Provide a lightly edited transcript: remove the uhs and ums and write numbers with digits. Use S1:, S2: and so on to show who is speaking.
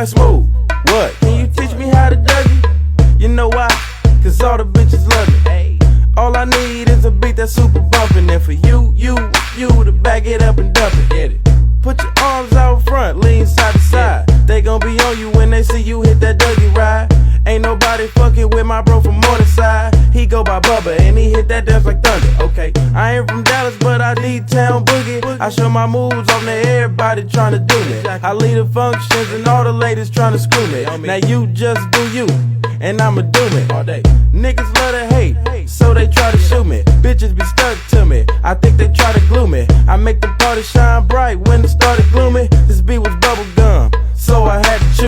S1: like smooth. What? Can you teach me how to Dougie? You know why? Cause all the bitches love me. All I need is a beat that's super bumpin'. And for you to back it up and dump it. Get it. Put your arms out front, lean side to side. They gon' be on you when they see you hit that Dougie ride. Ain't nobody fucking with my bro from Morningside. He go by Bubba and he hit that dance like thunder. Okay, I ain't from Dallas, but I need town boogie. I show my moves on to everybody tryna do me. I lead the functions and all the ladies tryna screw me. Now you just do you, and I'ma do me all day. Niggas love to hate, so they try to shoot me. Bitches be stuck to me, I think they try to glue me. I make the party shine bright when it started gloomy. This beat was bubble gum, so I had to choose.